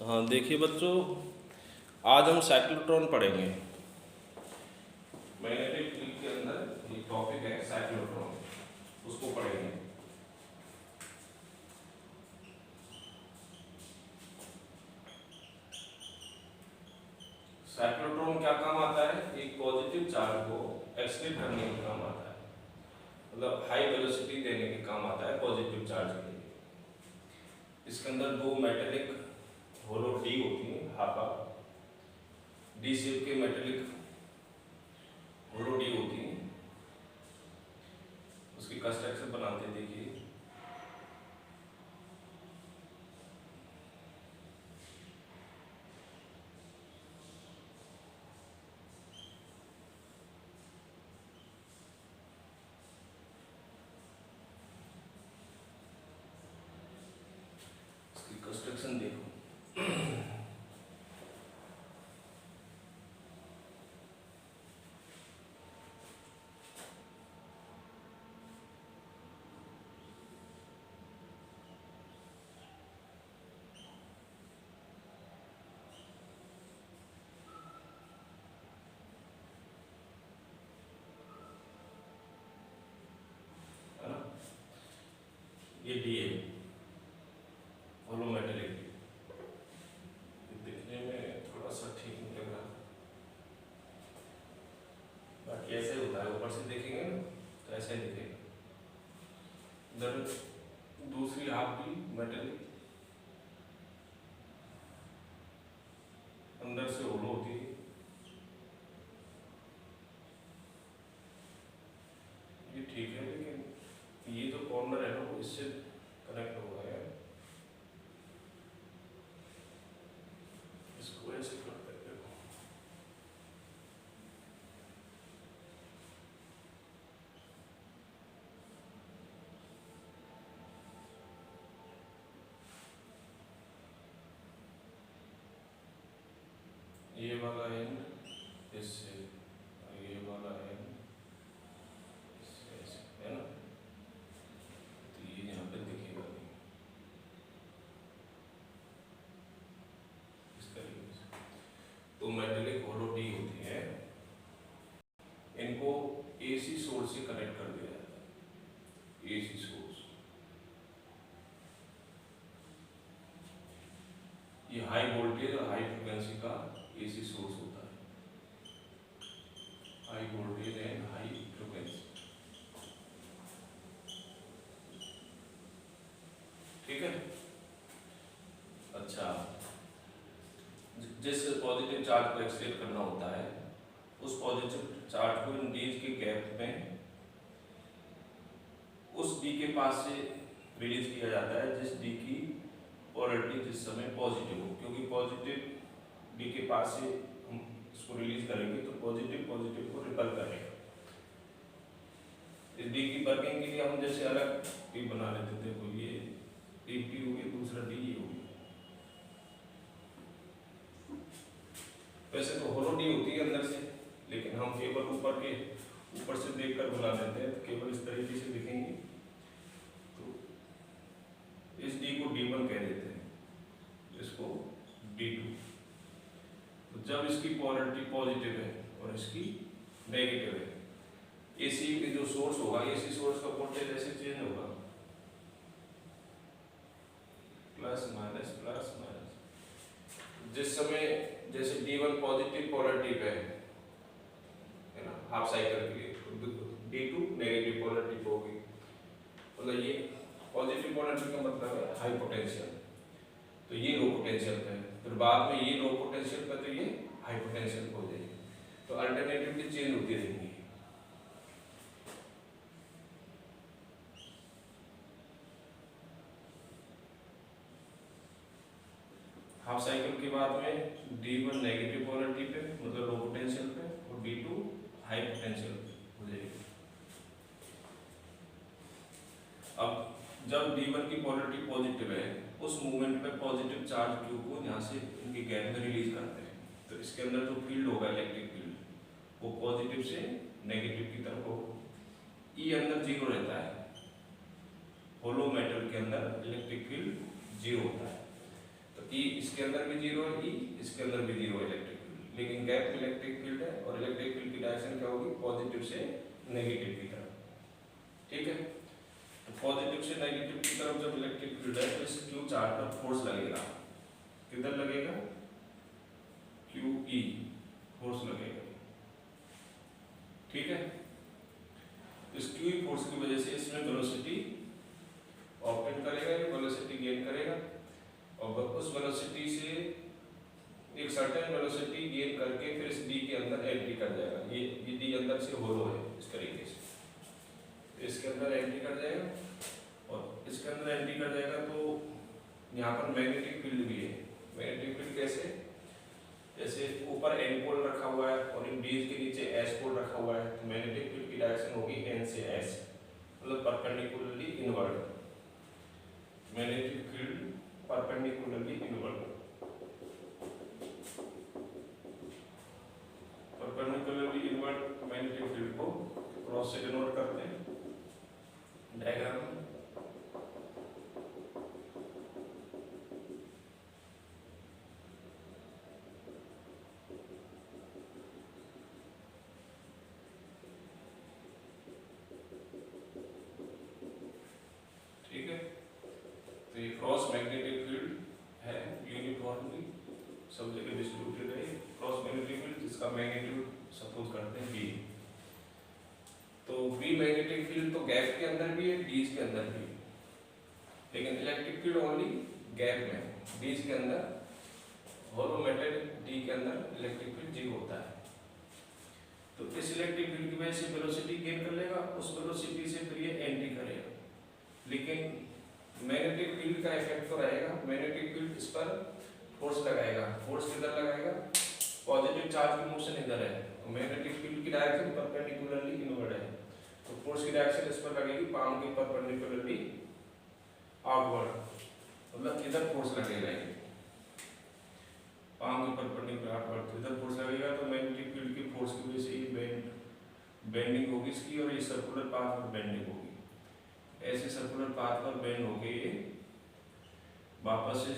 हाँ देखिए बच्चों, आज हम साइक्लोट्रॉन पढ़ेंगे। मैग्नेटिक फील्ड के अंदर एक टॉपिक है साइक्लोट्रॉन, उसको पढ़ेंगे। साइक्लोट्रॉन क्या काम आता है? एक पॉजिटिव चार्ज को एक्सलेट करने के काम आता है, मतलब हाई वेलोसिटी देने के काम आता है पॉजिटिव चार्ज के लिए। इसके अंदर दो मेटेलिक होलो डी होती है, हाफ डी शेप के मेटेलिक होलो डी होती है। उसकी कंस्ट्रक्शन बनाते हैं, देखिए। इसकी कंस्ट्रक्शन देखो। ये डी है, होलो मेटेलिक। दिखने में थोड़ा सा ठीक नहीं लग रहा, बाकी ऐसे होता है। ऊपर से देखेंगे ना तो ऐसे ही दिखेगा। इधर दूसरी हाफ भी मेटेलिक, अंदर से होलो होती है। ये ठीक है, लेकिन ये जो कॉर्नर है ना वो इससे कनेक्ट हो गया है। इसको ऐसे करते हैं, देखो। ये वाला एंड इससे, ये वाला एंड इससे, ऐसे है ना। तो ये यहाँ पे दिखेगा नहीं, इस तरीके से। तो मेटेलिक होलो डी होती है, इनको एसी सोर्स से कनेक्ट कर दिया जाता है। एसी सोर्स, ये हाई वोल्टेज और हाई फ्रिक्वेंसी का एसी सोर्स होता है। High voltage and high frequency, ठीक है। अच्छा, जिस पॉजिटिव चार्ज को एक्सलेट करना होता है, उस पॉजिटिव चार्ज को इन डीज के गैप में उस डी के पास से रिलीज किया जाता है जिस डी की पोलैरिटी जिस समय पॉजिटिव हो, क्योंकि पॉजिटिव डी के पास से हम इसको रिलीज करेंगे तो पॉजिटिव को रिपल करेगा। इस डी की वर्किंग के लिए हम जैसे अलग डी बना लेते थे, कोई ये एक डी हो गया, दूसरा डी ये हो गया। वैसे तो होलो डी होती है अंदर से, लेकिन हम केवल ऊपर से देखकर बना देते हैं, तो केवल इस तरीके से दिखेंगे। तो इस डी को D1 कह देते हैं, इसको D2। तो जब इसकी पोलैरिटी पॉजिटिव है और इसकी नेगेटिव है, एसी के जो सोर्स होगा, एसी सोर्स का वोल्टेज ऐसे चेंज होगा, प्लस माइनस प्लस माइनस। जिस समय जैसे D1 पॉजिटिव पोलैरिटी पे है ना, हाफ साइकिल के लिए, तो D2 नेगेटिव पोलैरिटी पे होगी। मतलब ये पॉजिटिव पोलैरिटी का मतलब है हाई पोटेंशियल, तो ये लो पोटेंशियल पे है। फिर बाद में ये लो पोटेंशियल पे, तो ये हाई पोटेंशियल पे हो जाएगी। तो अल्टरनेटिवली चेंज होती रहेंगी। हाफ साइकिल के बाद में D1 नेगेटिव पोलैरिटी पे, मतलब लो पोटेंशियल पे, और D2 हाई पोटेंशियल पे हो जाएगी। अब जब D1 की पोलैरिटी पॉजिटिव है, उस मूवमेंट पे पॉजिटिव चार्ज क्यू को यहाँ से इनके गैप में रिलीज करते हैं। तो इसके अंदर जो फील्ड होगा, इलेक्ट्रिक फील्ड, वो पॉजिटिव से नेगेटिव की तरफ होगा। ई अंदर जीरो रहता है, होलो मेटल के अंदर इलेक्ट्रिक फील्ड जीरो होता है। तो ई इसके अंदर भी जीरो है, ई इसके अंदर भी जीरो है इलेक्ट्रिक फील्ड, लेकिन गैप में इलेक्ट्रिक फील्ड है और इलेक्ट्रिक फील्ड की डायरेक्शन क्या होगी, पॉजिटिव से नेगेटिव की तरफ। ठीक है, तो पॉजिटिव से नेगेटिव की तरफ जब इलेक्ट्रिक फील्ड है तो इस क्यू चार्ज पर फोर्स लगेगा, किधर लगेगा, क्यू ई फोर्स लगेगा। ठीक है, इस क्यू ई फोर्स की वजह से इसमें वेलोसिटी ऑब्टेन करेगा, ये वेलोसिटी गेन करेगा और उस वेलोसिटी से एक सर्टेन वेलोसिटी गेन करके फिर इस डी के अंदर एंट्री कर जाएगा। ये डी अंदर से होलो है इस तरीके से, तो इसके अंदर एंट्री कर जाएगा और इसके अंदर एंट्री कर जाएगा तो यहाँ पर मैग्नेटिक फील्ड भी है। मैग्नेटिक फील्ड कैसे, जैसे ऊपर एन पोल रखा हुआ है और इन डी के नीचे एस पोल रखा हुआ है, तो मैग्नेटिक फील्ड की डायरेक्शन होगी एन से एस, मतलब perpendicularly inward. Magnetic field perpendicularly inward, perpendicularly inward magnetic field को क्रॉस से डिनोट करते हैं डायग्राम में। ठीक है, तो ये क्रॉस मैग्नेटिक फील्ड है, यूनिफॉर्मली सब जगह डिस्ट्रीब्यूटेड है क्रॉस मैग्नेटिक फील्ड, जिसका मैग्नीट्यूड सपोज करते हैं V। तो V मैग्नेटिक फील्ड तो गैप के अंदर भी है, डीज के अंदर भी है, लेकिन इलेक्ट्रिक फील्ड ओनली गैप में, डीज के अंदर होलो मेटल डी के अंदर इलेक्ट्रिक फील्ड जीरो होता है। तो इस इलेक्ट्रिक फील्ड की वजह से वेलोसिटी गेन कर लेगा, उस वेलोसिटी से फिर ये एंट्री करेगा, लेकिन मैग्नेटिक फील्ड का इफेक्ट तो रहेगा, मैग्नेटिक फील्ड इस पर फोर्स लगाएगा। फोर्स किधर लगाएगा, पॉजिटिव चार्ज की मोशन इधर है, मैग्नेटिक फील्ड की डायरेक्शन परपेंडिकुलरली इनवर्ड है, तो फोर्स की डायरेक्शन इस पर लगेगी पाम के परपेंडिकुलरली आउटवर्ड, मतलब इधर फोर्स लगेगा, पाम के परपेंडिकुलर आउटवर्ड, तो इधर फोर्स लगेगा, तो मैग्नेटिक फील्ड की फोर्स की वजह से ये बेंडिंग होगी इसकी और ये सर्कुलर पाथ पर बेंडिंग होगी। ऐसे सर्कुलर पाथ पर बेंड होके ये वापस से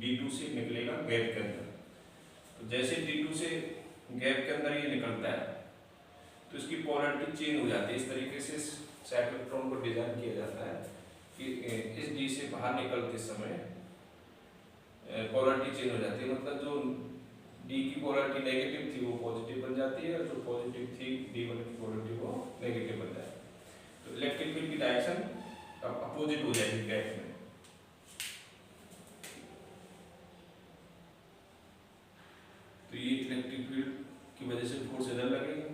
D2 से निकलेगा गैप के अंदर। तो जैसे D2 से गैप के अंदर ये निकलता है तो इसकी पोलैरिटी चेंज हो जाती है। इस तरीके से साइक्लोट्रॉन को डिजाइन किया जाता है कि इस D से बाहर निकलते समय पोलैरिटी चेंज हो जाती है, मतलब जो D की पोलैरिटी नेगेटिव थी वो पॉजिटिव बन जाती है और जो पॉजिटिव थी D1 की पोलैरिटी वो नेगेटिव बन जाती है। तो इलेक्ट्रिक फील्ड की डायरेक्शन अपोजिट हो जाएगी गैप में। तो ये इलेक्ट्रिक फील्ड की वजह से फोर्स इधर लगेगा,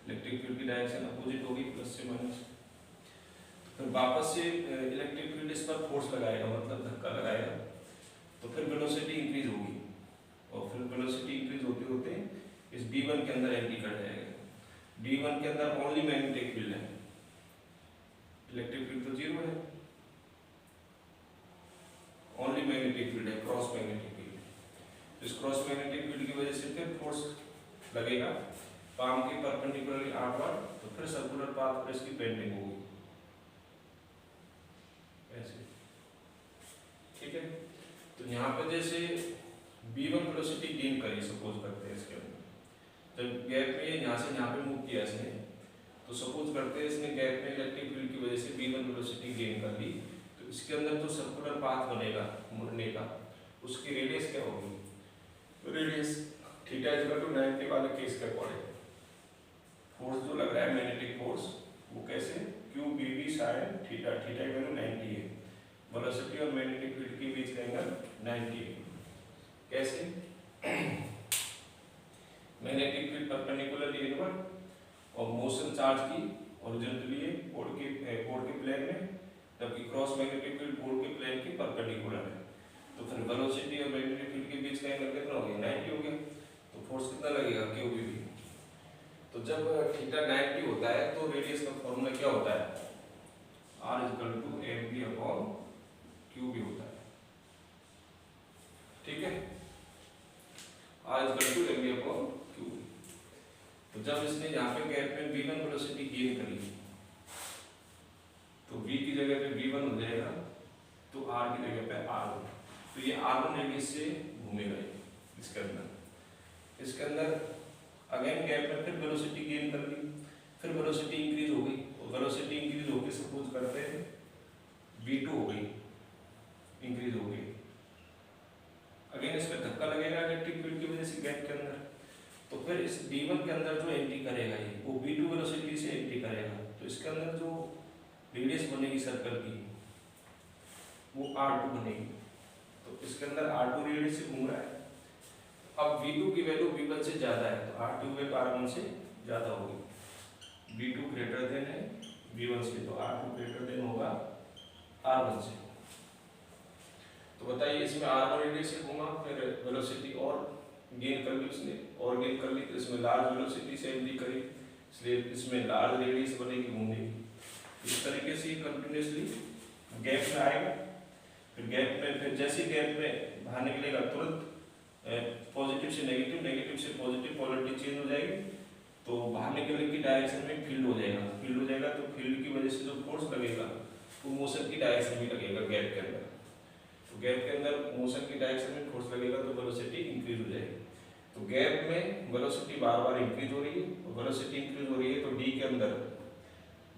इलेक्ट्रिक फील्ड की डायरेक्शन अपोजिट होगी प्लस से माइनस। फिर वापस से इलेक्ट्रिक फील्ड इस पर फोर्स लगाएगा, मतलब धक्का लगाएगा, तो फिर वेलोसिटी इंक्रीज होगी और फिर वेलोसिटी इंक्रीज होते होते इस D1 के अंदर एंट्री कर जाएगा। D1 के अंदर ओनली मैग्नेटिक फील्ड है, इलेक्ट्रिक फील्ड तो जीरो है, ओनली मैग्नेटिक फील्ड है, क्रॉस मैग्नेटिक फील्ड। इस क्रॉस मैग्नेटिक फील्ड की वजह से फिर फोर्स लगेगा पाम के परपेंडिकुलरली आउटवर्ड, तो फिर सर्कुलर पाथ पर इसकी बेंडिंग होगी ऐसे। ठीक है, तो यहाँ पे जैसे B1 वेलोसिटी गेन करी सपोज करते हैं इसके अंदर, जब गैप में यहाँ से यहाँ पे मूव किया इसने, तो सपोज करते हैं इसने गैप में इलेक्ट्रिक फील्ड की वजह से B1 वेलोसिटी गेन कर ली, तो इसके अंदर जो सर्कुलर पाथ बनेगा मुड़ने का, उसकी रेडियस क्या होगी, तो रेडियस थीटा इक्वल टू 90 वाले केस के अकॉर्डिंग फोर्स जो लग रहा है मैग्नेटिक फोर्स वो कैसे Q B V sine theta, theta की वैल्यू 90 है, वेलोसिटी और मैग्नेटिक फील्ड के बीच का एंगल 90 है। कैसे, मैग्नेटिक फील्ड परपेंडिकुलरली इनवर्ड और मोशन चार्ज की हॉरिजॉन्टली है बोर्ड के प्लेन में, जबकि क्रॉस मैग्नेटिक फील्ड बोर्ड के प्लेन के परपेंडिकुलर है, तो फिर वेलोसिटी और मैग्नेटिक फील्ड के बीच का एंगल कितना हो गया 90 हो गया, तो फोर्स कितना लगेगा क्यू बी वी। तो जब थीटा 90 होता है तो रेडियस का फॉर्मूला क्या होता है, R equal to M B upon Q B होता है। ठीक है, R equal to M B upon Q B. तो जब इसने यहाँ पे गैप में V1 वेलोसिटी गेन करी तो V की जगह पे V1 हो जाएगा, तो R की जगह पे R होगा। तो ये R1 रेडियस से घूमेगा इसके अंदर अगेन गैप में फिर वेलोसिटी गेन कर ली, फिर वेलोसिटी इंक्रीज हो गई, और वेलोसिटी इंक्रीज होकर सपोज करते हैं v2 हो गई, इंक्रीज हो गई। अगेन इस पर धक्का लगेगा इलेक्ट्रिक फील्ड की वजह से गैप के अंदर, तो फिर इस d1 के अंदर जो एंट्री करेगा ये वो v2 वेलोसिटी से एंट्री करेगा, तो इसके अंदर जो रेडियस बनेगी सर्कल की वो r2 बनेगी। तो इसके अंदर r2 रेडियस से घूम रहा है। अब v2 की वैल्यू v1 से ज्यादा है, तो r2 वैल्यू r1 से ज्यादा होगी। v2 ग्रेटर देन है v1 से, तो r2 ग्रेटर देन होगा r1 से। तो बताइए इसमें r1 रेडियस से घूमा, फिर वेलोसिटी और गेन कर ली उसने, और गेन कर ली, तो इसमें लार्ज वेलोसिटी से एंट्री करी, इसलिए इसमें लार्ज रेडियस बनेगी घूमने की। इस तरीके से कंटिन्यूसली गैप में आएगा, फिर गैप में, फिर जैसे गैप में बाहर निकलेगा तुरंत पॉजिटिव से नेगेटिव, नेगेटिव से पॉजिटिव पोलैरिटी चेंज हो जाएगी, तो बाहर निकलने की डायरेक्शन में फील्ड हो जाएगा, तो फील्ड की वजह से जो फोर्स लगेगा वो मोशन की डायरेक्शन में लगेगा गैप के अंदर। तो गैप के अंदर मोशन की डायरेक्शन में फोर्स लगेगा तो वेलोसिटी इंक्रीज हो जाएगी। तो गैप में वेलोसिटी बार बार इंक्रीज हो रही है, और वेलोसिटी इंक्रीज हो रही है तो डी के अंदर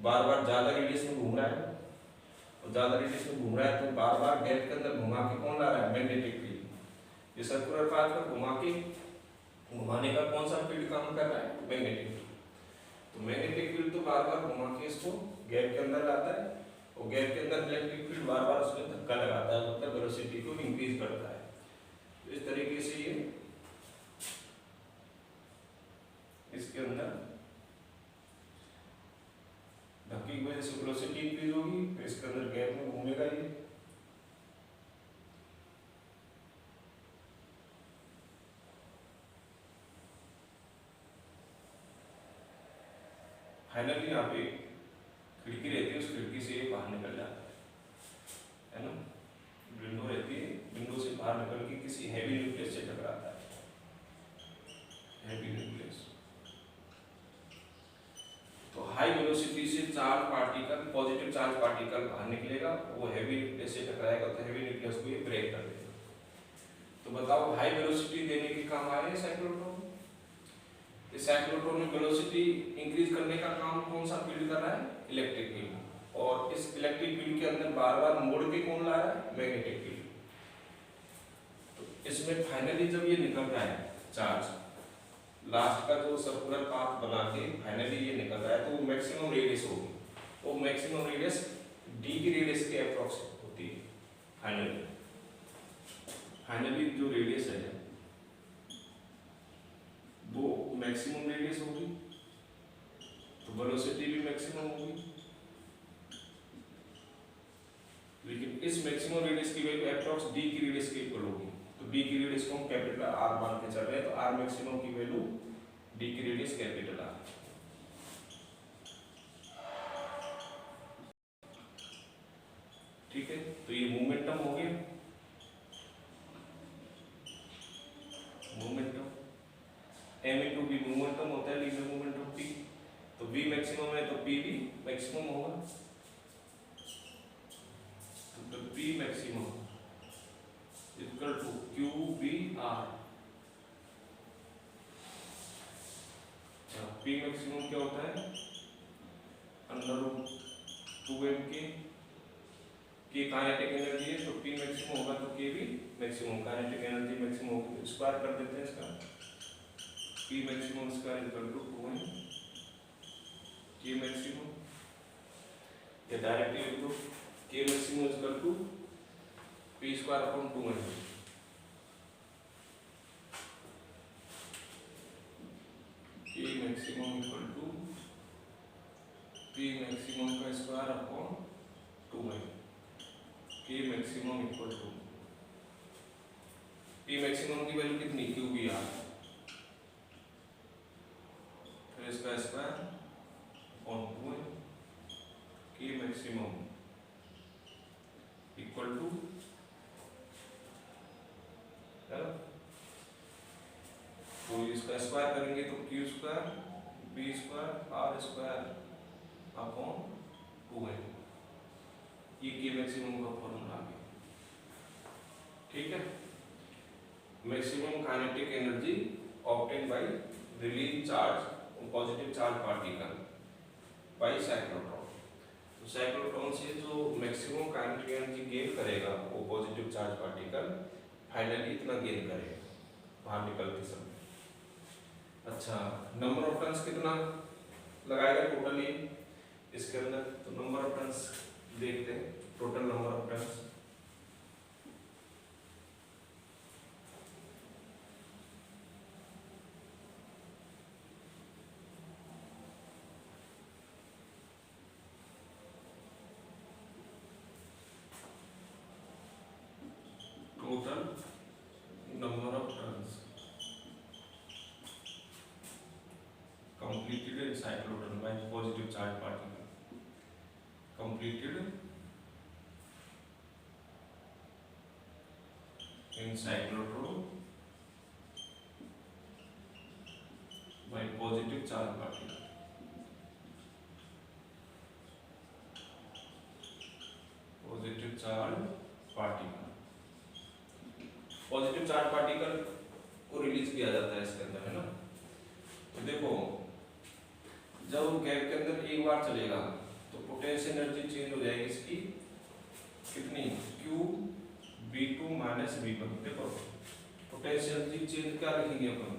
बार बार ज्यादा रेडियस में घूम रहा है, और ज्यादा रेडियस में घूम रहा है तो बार बार गैप के अंदर घुमा के कौन ला रहा है, मैग्नेटिक फील्ड। ये सर्कुलर पाथ पर घुमाने का कौन सा फील्ड काम कर रहा है, मैग्नेटिक फील्ड। तो मैग्नेटिक फील्ड तो बार बार घुमा के इसको गैप के अंदर लाता है, और गैप के अंदर इलेक्ट्रिक फील्ड बार बार उसमें धक्का लगाता है, मतलब वेलोसिटी को इंक्रीज करता है। तो इस तरीके से ये इसके अंदर धक्के की वजह से वेलोसिटी इंक्रीज होगी, फिर इसके अंदर गैप में घूमेगा ये। फाइनली यहाँ पे खिड़की रहती है, उस खिड़की से ये बाहर निकल जाता है ना, विंडो रहती है, विंडो से बाहर निकल के किसी हैवी न्यूक्लियस से टकराता है, हैवी न्यूक्लियस। तो हाई वेलोसिटी से charge particle, positive charge particle बाहर निकलेगा, वो हैवी न्यूक्लियस से टकराएगा, तो हैवी न्यूक्लियस को ये ब्रेक कर देगा। तो बताओ हाई वेलोसिटी देने के काम आए साइक्लोट्रॉन। इस साइक्लोट्रॉन में वेलोसिटी इंक्रीज करने का काम कौन सा फील्ड कर रहा है, इलेक्ट्रिक फील्ड, और इस इलेक्ट्रिक फील्ड के अंदर बार बार मोड़ के कौन ला रहा है, मैग्नेटिक फील्ड। तो इसमें फाइनली जब ये निकल रहा है चार्ज, लास्ट का जो सर्कुलर पाथ बना के फाइनली ये निकल रहा है, तो वो मैक्सिमम रेडियस होगी, वो मैक्सिमम रेडियस डी की रेडियस के अप्रॉक्स होती है। फाइनली जो रेडियस है वो मैक्सिमम रेडियस होगी, तो वेलोसिटी भी मैक्सिमम होगी, लेकिन इस मैक्सिमम रेडियस की वैल्यू अप्रॉक्स डी की रेडियस के इक्वल होगी। तो डी की रेडियस को हम कैपिटल आर मान के चल रहे हैं, तो आर मैक्सिमम की वैल्यू डी की रेडियस कैपिटल आर। ठीक है, तो ये मोमेंटम हो गया, momentum m into B momentum होता है, लीनियर मोमेंट ऑफ p। तो v मैक्सिमम है तो p भी मैक्सिमम होगा, तो p maximum equal to q b r। p maximum क्या होता है, √2m k काइनेटिक एनर्जी है, तो p मैक्सिमम होगा तो k भी मैक्सिमम, काइनेटिक एनर्जी मैक्सिमम होगी, स्क्वायर कर देते हैं इसका, p maximum square equal to 2m k maximum, या डायरेक्टली लिख दो k maximum equal to p square upon 2m। k maximum equal to p maximum का square upon 2m, k maximum equal to p maximum की value कितनी, q भी r, फिर इसका square upon 2m, k maximum equal to, तो इसका square करेंगे तो q square b square r square upon 2m, ये k मैक्सिमम का फॉर्मूला आ गया। ठीक है। Maximum kinetic energy obtain bye release charge positive charge particle by cyclotron. तो साइक्लोट्रॉन से जो मैक्सिमम काइनेटिक एनर्जी गेन करेगा वो पॉजिटिव चार्ज पार्टिकल फाइनली इतना गेन करेगा बाहर निकलते समय। अच्छा, नंबर ऑफ टर्न्स कितना लगाएगा टोटली इसके अंदर? तो नंबर ऑफ टर्न्स देखते हैं, total number of turns. Total number of turns completed in cyclotron by positive charge particle, completed in cyclotron by positive charge particle, positive charge particle, positive charge particle को release किया जाता है इसके अंदर, है ना। तो देखो जब गैप के अंदर एक बार चलेगा तो पोटेंशियल एनर्जी चेंज हो जाएगी इसकी कितनी, Q V2 माइनस V1। देखो पोटेंशियल एनर्जी चेंज क्या लिखेंगे अपन,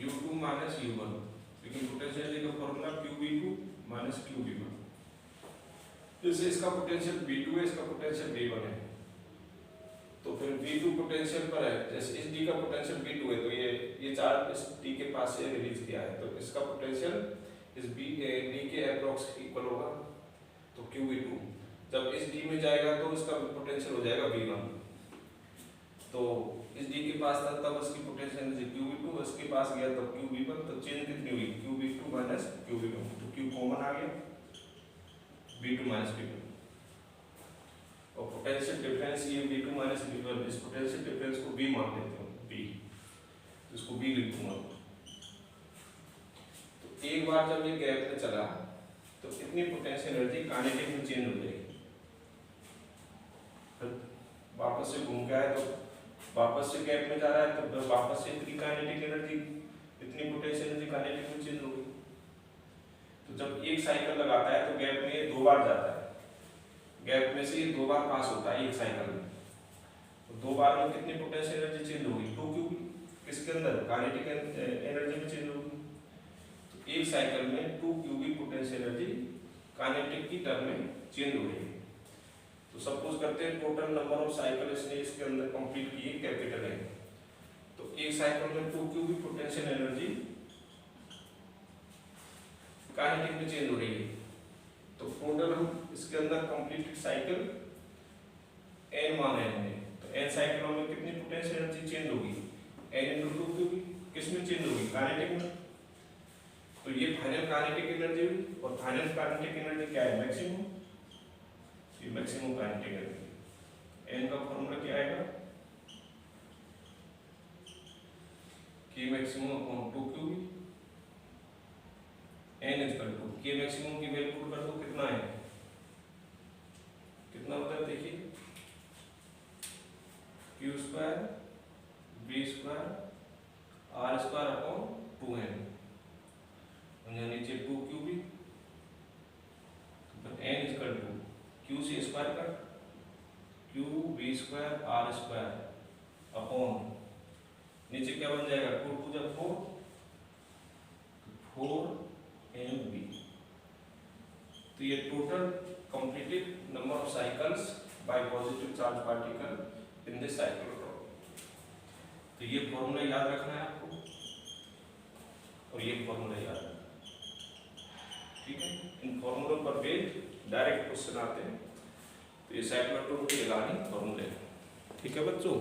U2 माइनस U1, लेकिन पोटेंशियल एनर्जी का फॉर्मूला QV2 माइनस QV1। जैसे इसका पोटेंशियल V2 है, इसका पोटेंशियल V1 है, तो फिर V2 पोटेंशियल पर है, जैसे इस D का पोटेंशियल V2 है तो ये चार्ज इस D के पास से रिलीज किया है, तो इसका पोटेंशियल इस D के अप्रॉक्स इक्वल होगा, तो QV2। जब इस D में जाएगा तो इसका पोटेंशियल हो जाएगा V1, तो इस D के पास था तब इसकी पोटेंशियल एनर्जी QV2, इसके पास गया तब QV1, तो चेंज कितनी हुई, QV2 माइनस QV1, तो Q कॉमन आ गया, V2 माइनस V1। और पोटेंशियल डिफरेंस ये V2 माइनस V1, इस पोटेंशियल डिफरेंस को V मान लेते हैं, V, तो इसको V लिख दूंगा। तो एक बार जब ये गैप में चला तो इतनी पोटेंशियल एनर्जी काइनेटिक में चेंज हो जाएगी, फिर वापस से घूम के आए तो वापस से गैप में जा रहा है तो वापस से इतनी काइनेटिक एनर्जी, इतनी पोटेंशियल एनर्जी काइनेटिक में चेंज हो गई। तो जब एक साइकिल लगाता है तो गैप में ये दो बार जाता है, गैप में से ये दो बार पास होता है एक साइकिल में, तो दो बार में कितनी पोटेंशियल एनर्जी चेंज होगी, 2Q किसके अंदर, काइनेटिक एनर्जी में चेंज होगी। तो एक साइकिल में 2QV पोटेंशियल एनर्जी काइनेटिक की टर्म में चेंज हो रही है। तो सपोज करते हैं टोटल नंबर ऑफ साइकिल इसने इसके अंदर कंप्लीट किए कैपिटल है, तो एक साइकिल में 2QV पोटेंशियल एनर्जी काइनेटिक में चेंज हो रही है। तो टोटल हम इसके अंदर कंप्लीटेड साइकिल n मान रहे हैं, तो n साइकिलों में कितनी पोटेंशियल एनर्जी चेंज होगी, n × 2QV, किस में चेंज होगी, काइनेटिक में। तो ये फाइनल काइनेटिक एनर्जी हुई, और फाइनल काइनेटिक एनर्जी क्या है, मैक्सिमम, ये मैक्सिमम काइनेटिक एनर्जी। n का फॉर्मूला क्या आएगा, K maximum upon 2QV, n equal to K maximum की वैल्यू पुट कर दो, कितना है, कितना होता है देखिए, Q square V square R square upon 2n, और नीचे 2QV, तो n इक्वल टू Q से स्क्वायर कर, QV square R square upon नीचे क्या बन जाएगा, 2 × 2 = 4, 4mv। तो ये total completed number of cycles bye positive charge particle in this cyclotron. तो ये फॉर्मूला याद रखना है आपको, और ये फॉर्मूला याद रखना, ठीक है। इन फॉर्मूलों पर बेस्ड डायरेक्ट क्वेश्चन आते हैं, तो ये साइक्लोट्रॉन की लगानी फॉर्मूले, ठीक है बच्चों।